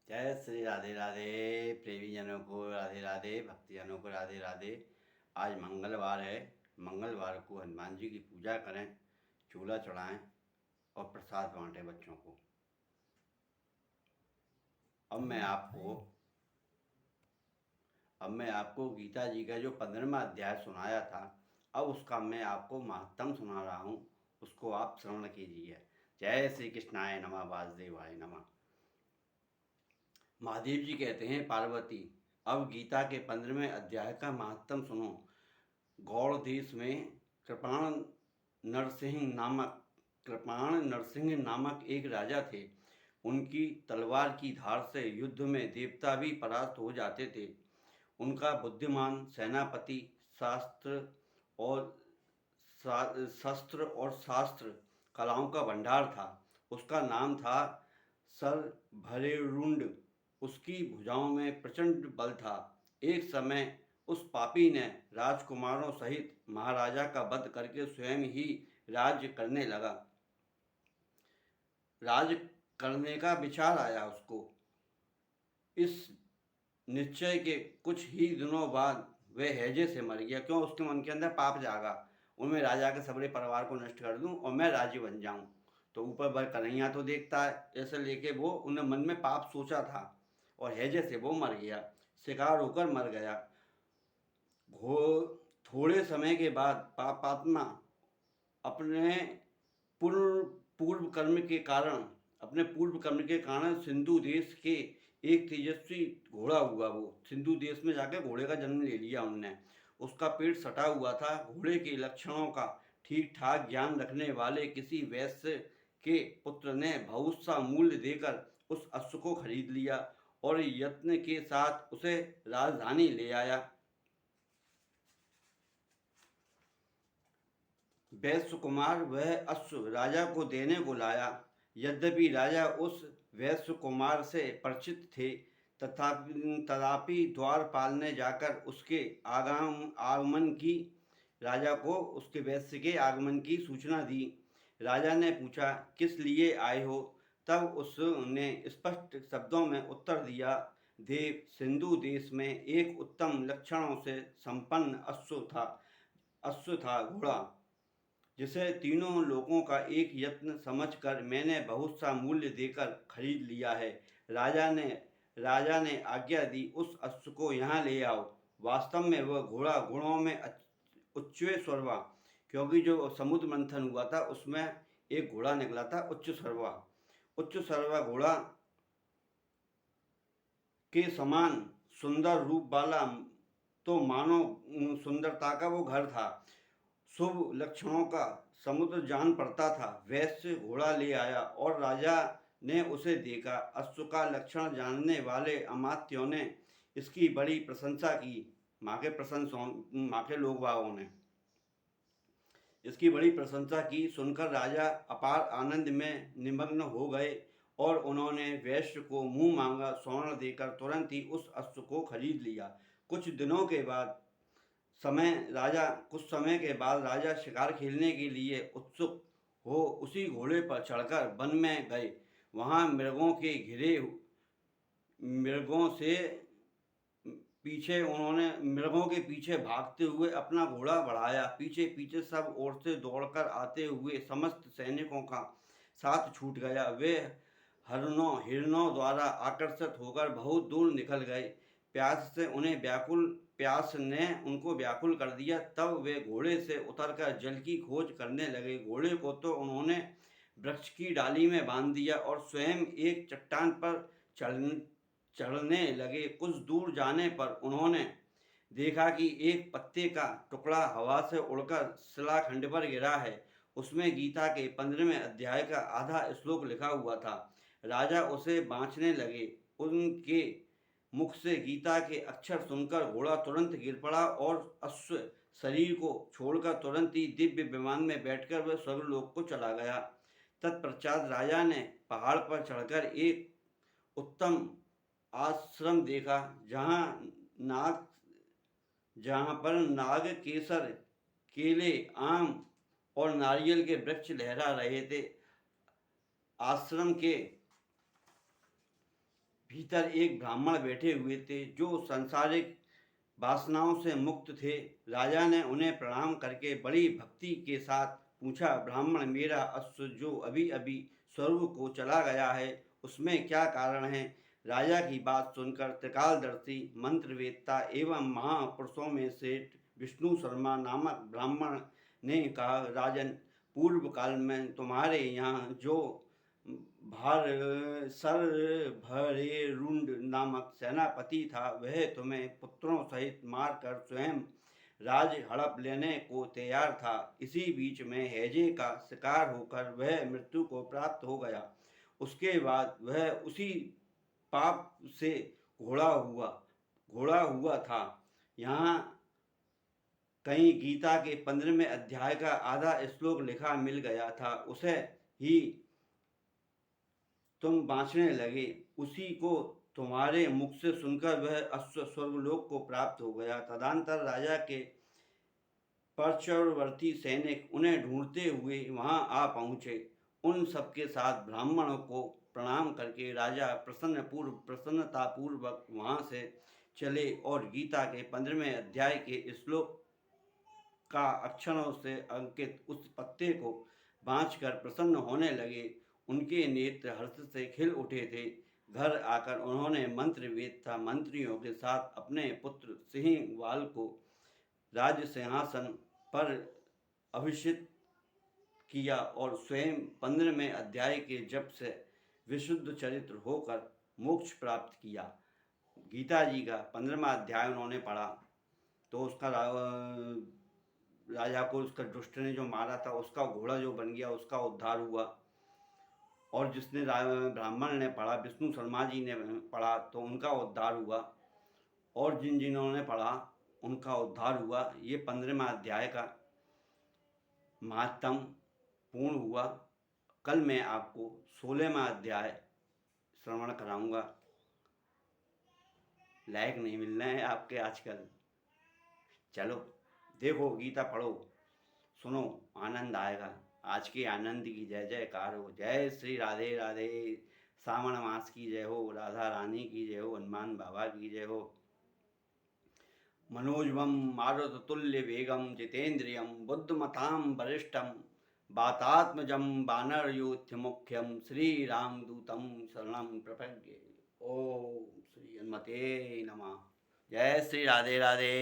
जय श्री राधे राधे। प्रेमी जनों को राधे राधे, भक्तजनों को राधे राधे। आज मंगलवार है। मंगलवार को हनुमान जी की पूजा करें, चूल्हा चढ़ाएं और प्रसाद बांटें बच्चों को। अब मैं आपको अब मैं आपको गीता जी का जो 15वां अध्याय सुनाया था, अब उसका मैं आपको महात्म सुना रहा हूँ। उसको आप श्रवण कीजिए। जय श्री कृष्णाय नमः, वासुदेवाय नमः। महादेव जी कहते हैं, पार्वती अब गीता के 15वें अध्याय का महात्म सुनो। गौड़ देश में कृपाण नरसिंह नामक एक राजा थे। उनकी तलवार की धार से युद्ध में देवता भी परास्त हो जाते थे। उनका बुद्धिमान सेनापति शास्त्र और शस्त्र और शास्त्र कलाओं का भंडार था। उसका नाम था सर भरेरुंड। उसकी भुजाओं में प्रचंड बल था। एक समय उस पापी ने राजकुमारों सहित महाराजा का वध करके स्वयं ही राज्य करने लगा। राज करने का विचार आया उसको। इस निश्चय के कुछ ही दिनों बाद वह हैजे से मर गया। क्यों? उसके मन के अंदर पाप जागा। उनमें राजा के सबरे परिवार को नष्ट कर दूं और मैं राज्य बन जाऊं। तो ऊपर बर कन्हैया तो देखता है, ऐसे लेके वो उन्हें मन में पाप सोचा था और हैजे से वो मर गया, शिकार होकर मर गया। थोड़े समय के बाद पापात्मा अपने पूर्व पूर्व कर्म के कारण अपने पूर्व कर्म के कारण सिंधु देश के एक तेजस्वी घोड़ा हुआ। वो सिंधु देश में जाकर घोड़े का जन्म ले लिया उनने। उसका पेट सटा हुआ था। घोड़े के लक्षणों का ठीक ठाक ज्ञान रखने वाले किसी वैश्य के पुत्र ने बहुत सा मूल्य देकर उस अश्व को खरीद लिया और यत्न के साथ उसे राजधानी ले आया। वैश्य कुमार वह अश्व राजा को देने को लाया। यद्यपि राजा उस वैश्य कुमार से परिचित थे, तथापि द्वारपाल ने जाकर उसके आगमन की राजा को उसके वैश्य के आगमन की सूचना दी। राजा ने पूछा, किस लिए आए हो? तब उसने स्पष्ट शब्दों में उत्तर दिया, देव, सिंधु देश में एक उत्तम लक्षणों से संपन्न अश्व था, घोड़ा, जिसे तीनों लोगों का एक यत्न समझकर मैंने बहुत सा मूल्य देकर खरीद लिया है। राजा ने आज्ञा दी, उस अश्व को यहाँ ले आओ। वास्तव में वह घोड़ा गुणों में उच्चैश्वर्वा, क्योंकि जो समुद्र मंथन हुआ था उसमें एक घोड़ा निकला था उच्च सर्वा घोड़ा के समान सुंदर रूप वाला, तो मानो सुंदरता का वो घर था। शुभ लक्षणों का समुद्र जान पड़ता था। वैश्य घोड़ा ले आया और राजा ने उसे देखा। अश्व का लक्षण जानने वाले अमात्यों ने इसकी बड़ी प्रशंसा की। माँ के लोग बागों ने इसकी बड़ी प्रशंसा की। सुनकर राजा अपार आनंद में निमग्न हो गए और उन्होंने वैश्य को मुंह मांगा स्वर्ण देकर तुरंत ही उस अश्व को खरीद लिया। कुछ समय के बाद राजा शिकार खेलने के लिए उत्सुक हो उसी घोड़े पर चढ़कर वन में गए। वहां मृगों के पीछे भागते हुए अपना घोड़ा बढ़ाया। पीछे पीछे सब ओर से दौड़कर आते हुए समस्त सैनिकों का साथ छूट गया। वे हिरणों द्वारा आकर्षित होकर बहुत दूर निकल गए। प्यास ने उनको व्याकुल कर दिया। तब वे घोड़े से उतरकर जल की खोज करने लगे। घोड़े को तो उन्होंने वृक्ष की डाली में बांध दिया और स्वयं एक चट्टान पर चढ़ने लगे। कुछ दूर जाने पर उन्होंने देखा कि एक पत्ते का टुकड़ा हवा से उड़कर शिलाखंड पर गिरा है। उसमें गीता के 15वें अध्याय का आधा श्लोक लिखा हुआ था। राजा उसे बांचने लगे। उनके मुख से गीता के अक्षर सुनकर घोड़ा तुरंत गिर पड़ा और अश्व शरीर को छोड़कर तुरंत ही दिव्य विमान में बैठकर वह स्वर्गलोक को चला गया। तत्पश्चात राजा ने पहाड़ पर चढ़कर एक उत्तम आश्रम देखा, जहाँ पर नाग, केसर, केले, आम और नारियल के वृक्ष लहरा रहे थे। आश्रम के भीतर एक ब्राह्मण बैठे हुए थे जो सांसारिक वासनाओं से मुक्त थे। राजा ने उन्हें प्रणाम करके बड़ी भक्ति के साथ पूछा, ब्राह्मण, मेरा अश्व जो अभी अभी स्वर्ग को चला गया है, उसमें क्या कारण है? राजा की बात सुनकर त्रिकालदर्शी मंत्रवेत्ता एवं महापुरुषों में सेठ विष्णु शर्मा नामक ब्राह्मण ने कहा, राजन, पूर्व काल में तुम्हारे यहाँ जो भार सर भरेरुंड नामक सेनापति था, वह तुम्हें पुत्रों सहित मारकर स्वयं राज हड़प लेने को तैयार था। इसी बीच में हैजे का शिकार होकर वह मृत्यु को प्राप्त हो गया। उसके बाद वह उसी पाप से घोड़ा हुआ था। यहाँ कहीं गीता के 15वें अध्याय का आधा श्लोक लिखा मिल गया था, उसे ही तुम बाँचने लगे। उसी को तुम्हारे मुख से सुनकर वह अश्व स्वर्गलोक को प्राप्त हो गया। तदनंतर राजा के पार्श्ववर्ती सैनिक उन्हें ढूंढते हुए वहां आ पहुंचे। उन सबके साथ ब्राह्मणों को प्रणाम करके राजा प्रसन्नतापूर्वक वहां से चले और गीता के 15वें अध्याय के श्लोक का अक्षरों से अंकित उस पत्ते को बाँचकर प्रसन्न होने लगे। उनके नेत्र हर्ष से खिल उठे थे। घर आकर उन्होंने मंत्रवेत्ता मंत्रियों के साथ अपने पुत्र सिंहवाल को राज सिंहासन पर अभिषिक्त किया और स्वयं 15वें अध्याय के जप से विशुद्ध चरित्र होकर मोक्ष प्राप्त किया। गीता जी का 15वां अध्याय उन्होंने पढ़ा तो उसका राजा को उसका दुष्ट ने जो मारा था उसका घोड़ा जो बन गया उसका उद्धार हुआ। और जिसने ब्राह्मण ने पढ़ा, विष्णु शर्मा जी ने पढ़ा तो उनका उद्धार हुआ। और जिन्होंने पढ़ा उनका उद्धार हुआ। ये 15वां अध्याय का महात्म पूर्ण हुआ। कल मैं आपको 16वां अध्याय श्रवण कराऊंगा। लायक नहीं मिल रहे हैं आपके आजकल। चलो देखो, गीता पढ़ो, सुनो, आनंद आएगा। आज के आनंद की जय जयकार हो। जय श्री राधे राधे। सावन मास की जय हो, राधा रानी की जय हो, हनुमान बाबा की जय हो। मनोजवम मारुततुल्य वेगम जितेन्द्रियम बुद्धिमतां वरिष्ठम वातात्मजं वानरयूथ्य मुख्यम श्री रामदूतम शरणं प्रपद्ये। ओम श्री हनुमते नमः। जय श्री राधे राधे।